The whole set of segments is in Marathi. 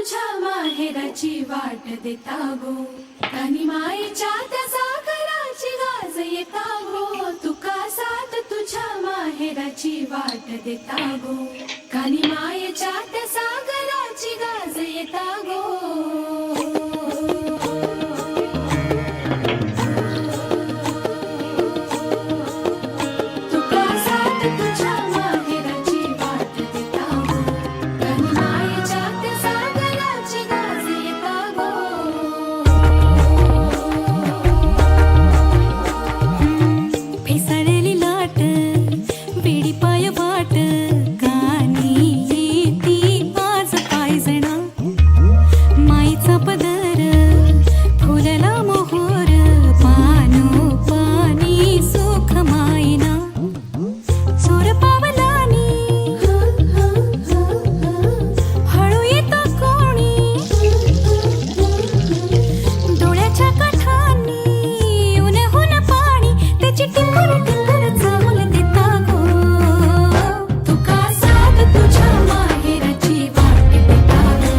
तुझ्या माहेराची वाट देता गो, कानी मायेच्या त्या सागराची गाज येता गो. तुका साथ तुझ्या माहेराची वाट देता गो, कानी मायेच्या त्या सागराची गाज येता गो. तुका साथ तुझ्या माहेराची वाट देता गो, कानी मायेच्या त्या सागराची गाज येता गो. फेसाळलेली लाट बेडी पाय वाट गाणी येती आज पायजणा माईचा पदर फुलला मोहोर पानो पाणी सुख मायना चोर पावलानी हळू येता कोणी डोळ्याच्या काठांनी उन्हून पाणी त्याची टिंगर टिंगर चावल देता गो. तुका साथ तुझ्या माहेराची वाट देता गो,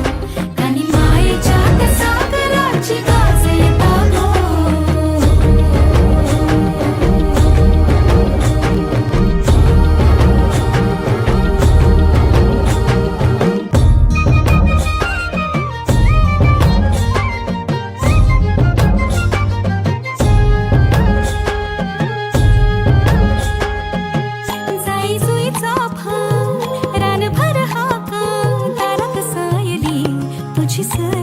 कानी मायेच्या त्या सागराची गाज येता गो. जाई जुईचा फा रानभर हाका दारात सायली तुझी सर